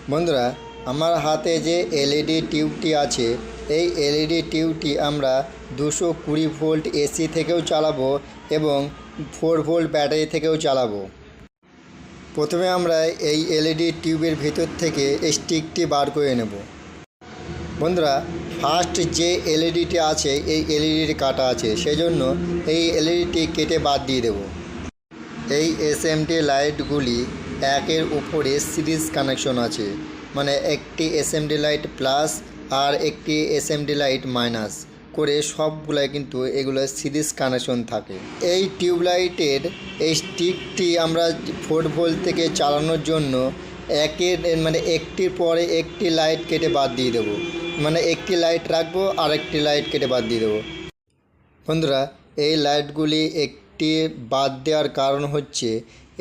বন্ধুরা, আমার হাতে যে এলইডি টিউবটি আছে, এই এলইডি টিউবটি আমরা 220 ভোল্ট এসি থেকেও চালাবো এবং 4 ভোল্ট ব্যাটারি থেকেও চালাবো। প্রথমে আমরা এই এলইডি টিউবের ভিতর থেকে স্টিকটি বার করে নেব। বন্ধুরা, ফার্স্ট যে এলইডিটি আছে এই এলইডিটি কাটা আছে, সেজন্য এই এলইডিটি কেটে বাদ দিয়ে দেব। এই এসএমডি লাইটগুলি একের উপরে সিরিজ কানেকশন আছে, মানে একটি এসএমডি লাইট প্লাস আর একটি এসএমডি লাইট মাইনাস করে সবগুলাই কিন্তু এগুলো সিরিজ কানেকশন থাকে। এই টিউবলাইটের এই স্টিকটি আমরা 4 ভোল্ট থেকে চালানোর জন্য একটির পরে একটি লাইট কেটে বাদ দিয়ে দেবো, মানে একটি লাইট রাখবো আর একটি লাইট কেটে বাদ দিয়ে দেবো। বন্ধুরা, এই লাইটগুলি একটি বাদ দেওয়ার কারণ হচ্ছে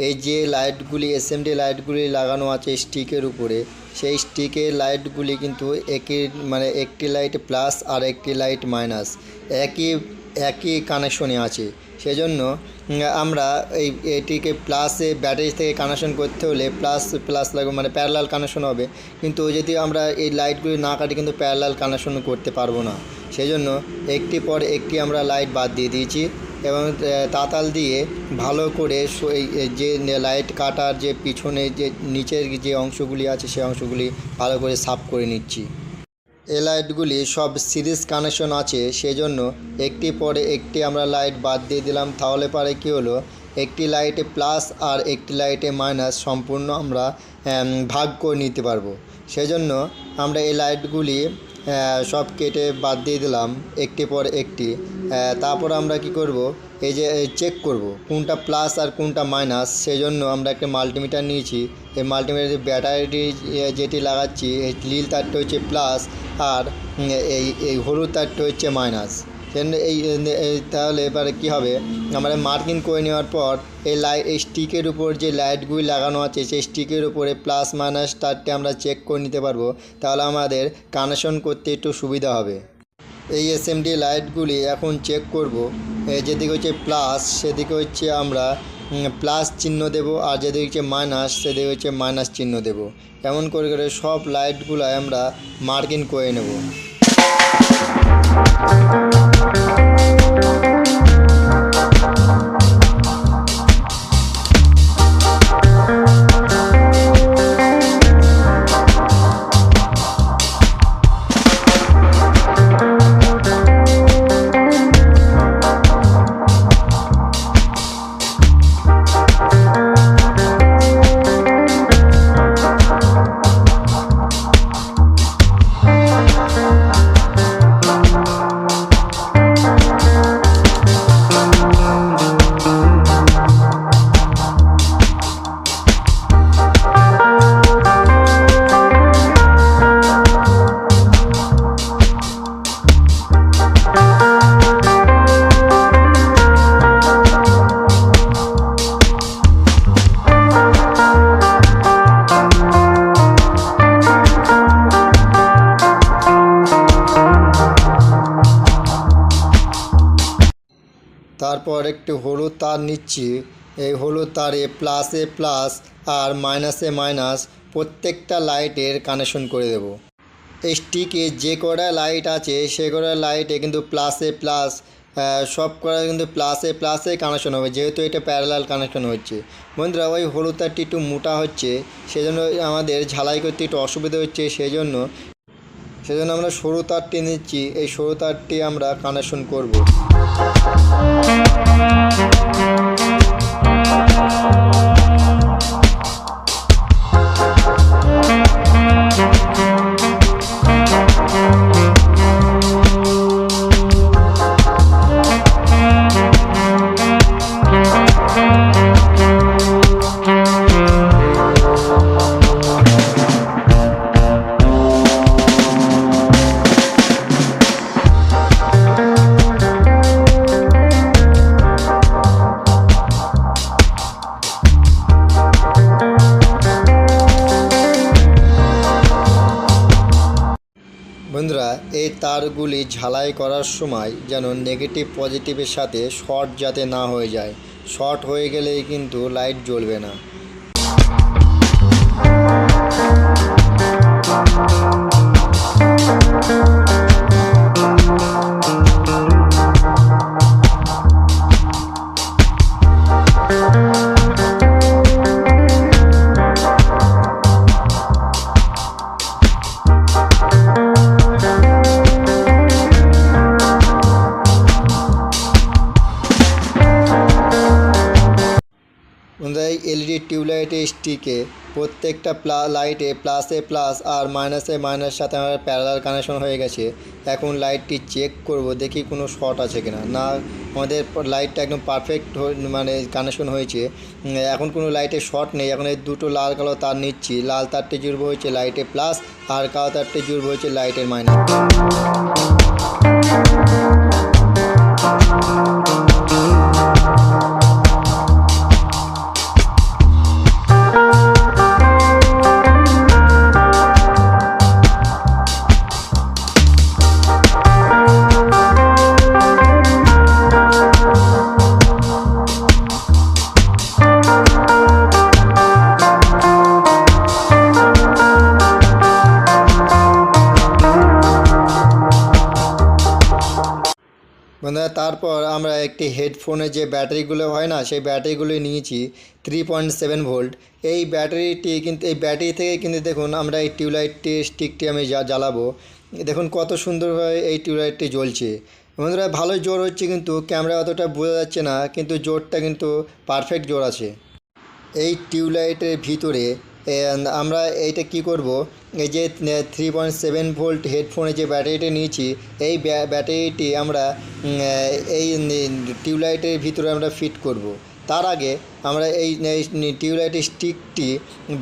এই যে লাইটগুলি এসএমডি লাইটগুলি লাগানো আছে স্টিকের উপরে, সেই স্টিকের লাইটগুলি কিন্তু একটি লাইট প্লাস আর একটি লাইট মাইনাস একই কানেকশনে আছে। সেজন্য আমরা এটিকে প্লাসে ব্যাটারি থেকে কানেকশন করতে হলে প্লাস লাগবে, মানে প্যারালাল কানেকশন হবে। কিন্তু যদি আমরা এই লাইটগুলি না কাটি কিন্তু প্যারালাল কানেকশন করতে পারবো না। সেজন্য একটি পর একটি আমরা লাইট বাদ দিয়ে দিয়েছি এবং তাতাল দিয়ে ভালো করে যে লাইট কাটার যে পিছনে যে নিচের যে অংশগুলি আছে সেই অংশগুলি ভালো করে সাফ করে নিচ্ছি। এই লাইটগুলি সব সিরিজ কানেকশন আছে, সেজন্য একটি পরে একটি আমরা লাইট বাদ দিয়ে দিলাম। তাহলে পরে কী হলো, একটি লাইটে প্লাস আর একটি লাইটে মাইনাস সম্পূর্ণ আমরা ভাগ করে নিতে পারবো। সেজন্য আমরা এই লাইটগুলি সব কেটে বাদ দিয়ে দিলাম একটি পর একটি। তারপর আমরা কি করব, এই যে চেক করব কোনটা প্লাস আর কোনটা মাইনাস। সেজন্য আমরা একটা মাল্টিমিটার নিয়েছি। এই মাল্টিমিটার ব্যাটারি যেটি লাগাচ্ছি এই নীল তারটা হচ্ছে প্লাস আর এই হলুদ তারটা হচ্ছে মাইনাস। তাহলে এবারে কী হবে, আমরা মার্কিং করে নেওয়ার পর এই স্টিকের উপর যে লাইটগুলি লাগানো আছে সেই স্টিকের উপরে প্লাস মাইনাস তারটি আমরা চেক করে নিতে পারবো। তাহলে আমাদের কানেকশন করতে একটু সুবিধা হবে। এই এসএমডি লাইটগুলি এখন চেক করব, যেদিকে হচ্ছে প্লাস সেদিকে হচ্ছে আমরা প্লাস চিহ্ন দেব, আর যেদিকে হচ্ছে মাইনাস সেদিকে হচ্ছে মাইনাস চিহ্ন দেব। এমন করে করে সব লাইটগুলো আমরা মার্কিং করে নেব। তারপর একটু হলুদ তার নিচ্ছি। এই হলুদ তারে প্লাসে প্লাস আর মাইনাসে মাইনাস প্রত্যেকটা লাইটের কানেকশন করে দেব। এই স্টিকে যে কটা লাইট আছে সে কটা লাইটে কিন্তু প্লাসে প্লাস সব কটা কিন্তু প্লাসে কানেকশন হবে, যেহেতু এটা প্যারালাল কানেকশন হচ্ছে। বন্ধুরা, ওই হলুদ তারটি একটু মোটা হচ্ছে, সেজন্য আমাদের ঝালাই করতে একটু অসুবিধা হচ্ছে। সেজন্য আমরা সরু তারটি নিচ্ছি। এই সরু তারটি আমরা কানেকশন করব। বন্ধুরা, এই তারগুলি ঝালাই করার সময় যেন নেগেটিভ পজিটিভের সাথে শর্ট যাতে না হয়ে যায়। শর্ট হয়ে গেলেই কিন্তু লাইট জ্বলবে না। টিউবলাইটের স্টিকে প্রত্যেকটা লাইটে প্লাসে প্লাস আর মাইনাসে মাইনাস সাথে আমার প্যারালাল কানেকশন হয়ে গেছে। এখন লাইটটি চেক করব, দেখি কোনো শর্ট আছে কিনা। না, আমাদের লাইটটা একদম পারফেক্ট মানে কানেকশন হয়েছে। এখন কোনো লাইটে শর্ট নেই। এখন এই দুটো লাল কালো তার নিচ্ছি, লাল তারটি জুড়বো হচ্ছে লাইটে প্লাস আর কালো তারটি জুড়বো হচ্ছে লাইটের মাইনাস। বন্ধুরা, তারপর আমরা একটি হেডফোনের যে ব্যাটারিগুলো হয় না, সেই ব্যাটারিগুলো নিয়েছি 3.7 ভোল্ট। এই ব্যাটারিটি কিন্তু এই ব্যাটারি থেকে কিন্তু দেখুন আমরা এই টিউবলাইটটি স্টিকটি আমি জ্বালাবো। দেখুন কত সুন্দরভাবে এই টিউবলাইটটি জ্বলছে। বন্ধুরা, ভালো জোর হচ্ছে, কিন্তু ক্যামেরা অতটা বোঝা যাচ্ছে না, কিন্তু জোরটা কিন্তু পারফেক্ট জোর আছে এই টিউবলাইটের ভিতরে। আমরা এইটা কি করব, এই যে 3.7 ভোল্ট হেডফোনে যে ব্যাটারিটা নিয়েছি, এই ব্যাটারিটি আমরা এই টিউবলাইটের ভিতরে আমরা ফিট করব। তার আগে আমরা এই টিউবলাইটের স্টিকটি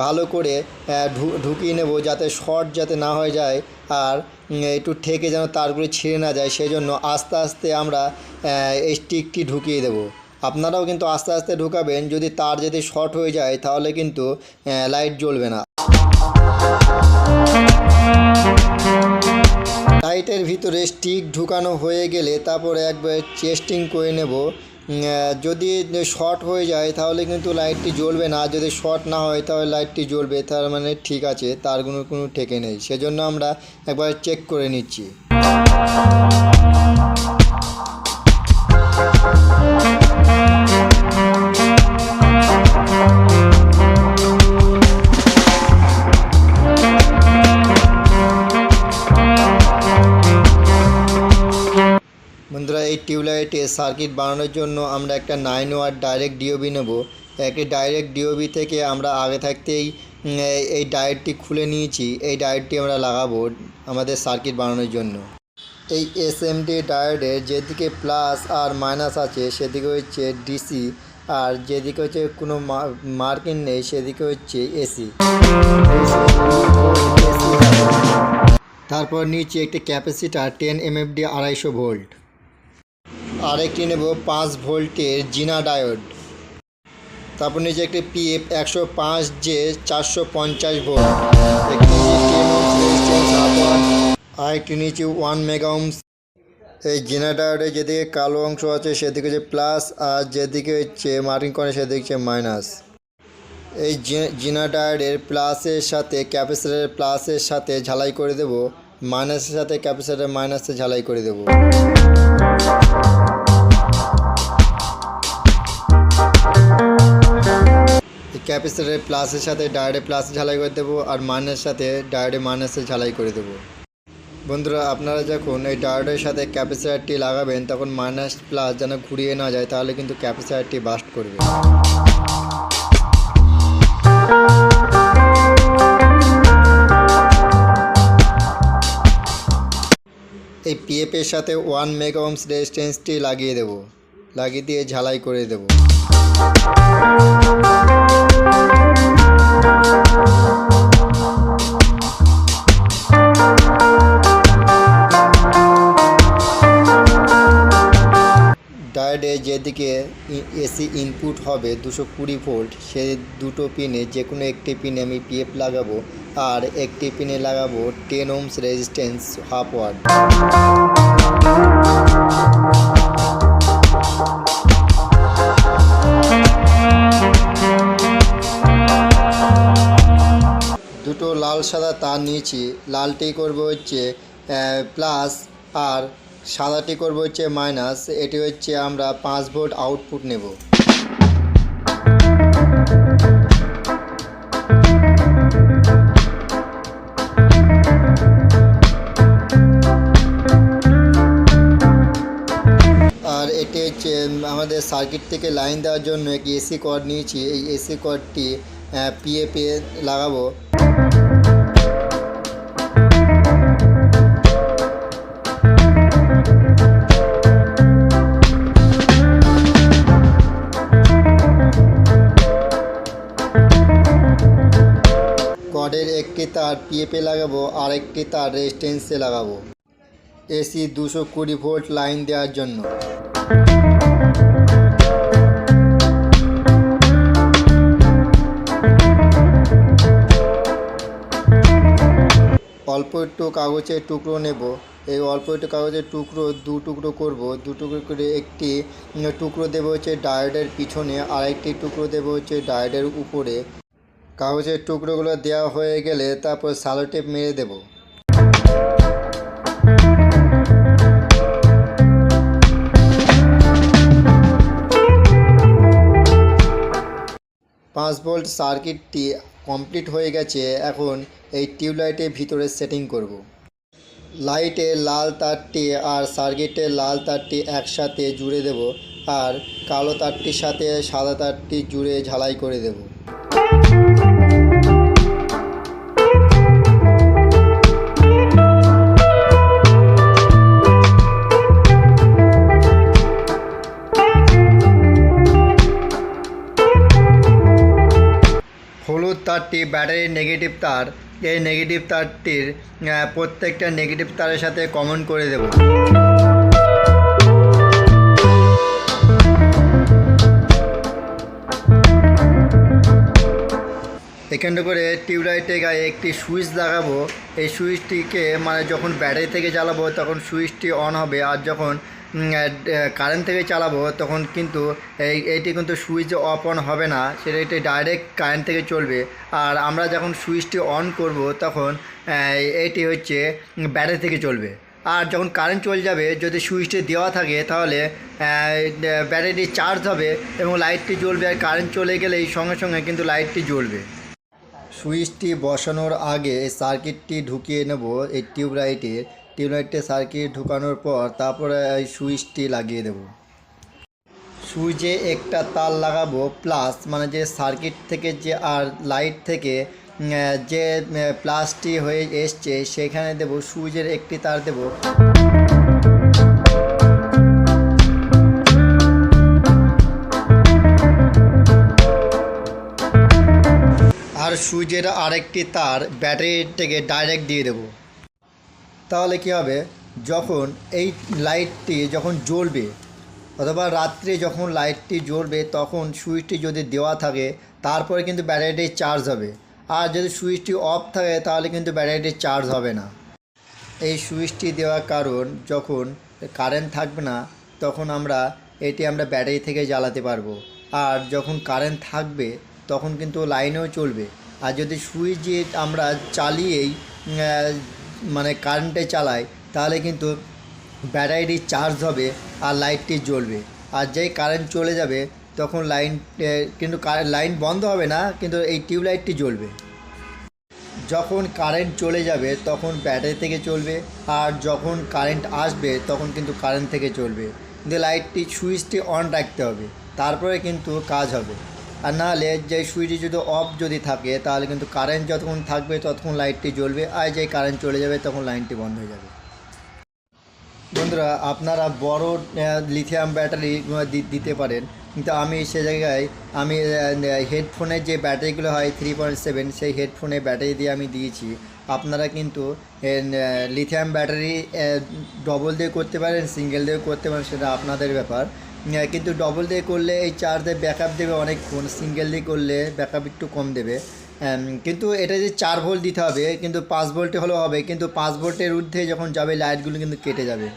ভালো করে ঢুকিয়ে নেব, যাতে শর্ট যাতে না হয়ে যায় আর একটু ঠেকে যেন তারগুলো ছিঁড়ে না যায়। সেই জন্য আস্তে আস্তে আমরা এই স্টিকটি ঢুকিয়ে দেব। আপনারাও কিন্তু আস্তে আস্তে ঢুকাবেন। যদি তার যদি শর্ট হয়ে যায় তাহলে কিন্তু লাইট জ্বলবে না। লাইটের ভিতরে স্টিক ঢুকানো হয়ে গেলে তারপরে একবার টেস্টিং করে নেব। যদি শর্ট হয়ে যায় তাহলে কিন্তু লাইটটি জ্বলবে না, যদি শর্ট না হয় তাহলে লাইটটি জ্বলবে। তার মানে ঠিক আছে, তার কোনো ঠেকে নেই। সেজন্য আমরা একবার চেক করে নিচ্ছি। বন্ধুরা, এই টিউবলাইটে সার্কিট বানানোর জন্য আমরা একটা 9 ওয়াট ডাইরেক্ট ডিওবি নেব। একটি ডাইরেক্ট ডিওবি থেকে আমরা আগে থাকতেই এই ডায়োডটি খুলে নিয়েছি। এই ডায়োডটি আমরা লাগাবো আমাদের সার্কিট বানানোর জন্য। এই এসএমডি ডায়োডের যেদিকে প্লাস আর মাইনাস আছে সেদিকে হচ্ছে ডিসি, আর যেদিকে হচ্ছে কোনো মার্কিং নেই সেদিকে হচ্ছে এসি। তারপর নিচে একটি ক্যাপাসিটার 10 এমএফডি 250 ভোল্ট। আরেকটি নেব 5 ভোল্টের জিনা ডায়োড। তারপর নিচে একটি পিএফ 105J 450 ভোল্ট। আরেকটি নিচে 1 মেগা ওহম। এই জিনা ডায়োডের যেদিকে কালো অংশ আছে সেদিকে হচ্ছে প্লাস, আর যেদিকে হচ্ছে মার্কিং করে সেদিকে হচ্ছে মাইনাস। এই জিনা ডায়োডের প্লাসের সাথে ক্যাপাসিটরের প্লাসের সাথে ঝালাই করে দেব, মাইনাসের সাথে ক্যাপাসিটরের মাইনাসে ঝালাই করে দেব। ক্যাপাসিটরের প্লাসের সাথে ডায়োডে প্লাস ঝালাই করে দেবো, আর মাইনাসের সাথে ডায়োডে মাইনাসে ঝালাই করে দেবো। বন্ধুরা, আপনারা যখন এই ডায়োডের সাথে ক্যাপাসিটরটি লাগাবেন তখন মাইনাস প্লাস যেন ঘুরিয়ে না যায়, তাহলে কিন্তু ক্যাপাসিটরটি বাস্ট করবে। এই পিএফের সাথে 1 মেগা ওহমস রেজিস্ট্যান্সটি লাগিয়ে দেব, লাগিয়ে দিয়ে ঝালাই করে দেব। ডায়োডে যেদিকে এসি ইনপুট হবে 220 ভোল্ট, সেই দুটো পিনে যে কোনো একটি পিনে আমি পিএফ লাগাবো, আর একটি পিনে লাগাবো 10 ওহমস রেজিস্ট্যান্স 1/2 ওয়াট। দুটো লাল সাদা তার নিয়েছি। লালটি করব হচ্ছে প্লাস আর সাদাটি করব হচ্ছে মাইনাস। এটি হচ্ছে আমরা 5 ভোল্ট আউটপুট নেব। আর এটি হচ্ছে আমাদের সার্কিট থেকে লাইন দেওয়ার জন্য একটি এসি কর্ড নিয়েছি। এই এসি কর্ডটি পিএপে লাগাবো। কর্ডের একটি তার পিএপে লাগাবো আর একটি তার রেজিস্ট্যান্সে লাগাবো এসি 220 ভোল্ট লাইন দেওয়ার জন্য। অল্প একটু কাগজের টুকরো নেব। এই অল্প একটু কাগজের টুকরো দু টুকরো করব। দু টুকরো করে একটি টুকরো দেবো হচ্ছে ডায়োডের পিছনে, আর একটি টুকরো দেবো হচ্ছে ডায়োডের উপরে। কাগজের টুকরোগুলো দেওয়া হয়ে গেলে তারপর স্যালো টেপ মেরে দেব। 5 ভোল্ট সার্কিটটি কমপ্লিট হয়ে গেছে। এখন এই টিউবলাইটের ভিতরে সেটিং করব। লাইটের লাল তারটি আর সার্কিটের লাল তারটি একসাথে জুড়ে দেব, আর কালো তারটির সাথে সাদা তারটি জুড়ে ঝালাই করে দেব। হলুদ তারটি ব্যাটারির নেগেটিভ তার। এই নেগেটিভ তারটির প্রত্যেকটা নেগেটিভ তারের সাথে কমন করে দেব। এখানটা করে টিউবলাইটের গায়ে একটি সুইচ লাগাবো। এই সুইচটিকে যখন ব্যাটারি থেকে চালাবো তখন সুইচটি অন হবে, আর যখন কারেন্ট থেকে চালাবো তখন কিন্তু এইটি কিন্তু সুইচ অফ অন হবে না, সেটা এটি ডাইরেক্ট কারেন্ট থেকে চলবে। আর আমরা যখন সুইচটি অন করব তখন এইটি হচ্ছে ব্যাটারি থেকে চলবে। আর যখন কারেন্ট চলে যাবে, যদি সুইচটি দেওয়া থাকে তাহলে ব্যাটারিটি চার্জ হবে এবং লাইটটি জ্বলবে, আর কারেন্ট চলে গেলেই সঙ্গে সঙ্গে কিন্তু লাইটটি জ্বলবে। সুইচটি বসানোর আগে সার্কিটটি ঢুকিয়ে নেব। এই টিউবলাইটে সার্কিট ঢুকানোর পর তারপরে এই সুইচটি লাগিয়ে দেব। সুইচে একটা তার লাগাবো প্লাস, যে সার্কিট থেকে যে আর লাইট থেকে যে প্লাসটি হয়ে এসছে সেখানে দেব। সুইচের একটি তার দেব। আর সুইচের আরেকটি তার ব্যাটারির থেকে ডাইরেক্ট দিয়ে দেব। তাহলে কী হবে, যখন এই লাইটটি যখন জ্বলবে অথবা রাত্রে যখন লাইটটি জ্বলবে তখন সুইচটি যদি দেওয়া থাকে তারপরে কিন্তু ব্যাটারিটি চার্জ হবে। আর যদি সুইচটি অফ থাকে তাহলে কিন্তু ব্যাটারিটি চার্জ হবে না। এই সুইচটি দেওয়ার কারণ, যখন কারেন্ট থাকবে না তখন আমরা ব্যাটারি থেকে জ্বালাতে পারবো, আর যখন কারেন্ট থাকবে তখন কিন্তু লাইনেও চলবে। আর যদি সুইচ আমরা চালিয়েই কারেন্টে চালাই তাহলে কিন্তু ব্যাটারিটি চার্জ হবে আর লাইটটি জ্বলবে। আর যেই কারেন্ট চলে যাবে তখন লাইন বন্ধ হবে না, কিন্তু এই টিউবলাইটটি জ্বলবে। যখন কারেন্ট চলে যাবে তখন ব্যাটারি থেকে চলবে, আর যখন কারেন্ট আসবে তখন কিন্তু কারেন্ট থেকে চলবে। কিন্তু সুইচটি অন রাখতে হবে, তারপরে কিন্তু কাজ হবে। আর নাহলে যে সুইচটি যদি থাকে তাহলে কিন্তু কারেন্ট যতক্ষণ থাকবে ততক্ষণ লাইটটি জ্বলবে, আর যেই কারেন্ট চলে যাবে তখন লাইনটি বন্ধ হয়ে যাবে। বন্ধুরা, আপনারা বড় লিথিয়াম ব্যাটারি দিতে পারেন, কিন্তু আমি সে জায়গায় হেডফোনের যে ব্যাটারিগুলো হয় 3.7 সেই হেডফোনের ব্যাটারি দিয়ে আমি দিয়েছি। আপনারা কিন্তু লিথিয়াম ব্যাটারি ডবল দিয়ে করতে পারেন, সিঙ্গেল দিয়ে করতে পারেন, সেটা আপনাদের ব্যাপার। কিন্তু ডবল দিয়ে করলে এই চার্জের ব্যাকআপ দেবে অনেকক্ষণ, সিঙ্গেল দিয়ে করলে ব্যাকআপ একটু কম দেবে। কিন্তু এটা যে 4 ভোল্ট দিতে হবে, কিন্তু 5 ভোল্টে হলেও হবে, কিন্তু 5 ভোল্টের ঊর্ধ্বে যখন যাবে লাইটগুলো কিন্তু কেটে যাবে।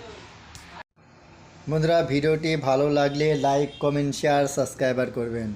বন্ধুরা, ভিডিওটি ভালো লাগলে লাইক, কমেন্ট, শেয়ার, সাবস্ক্রাইবার করবেন।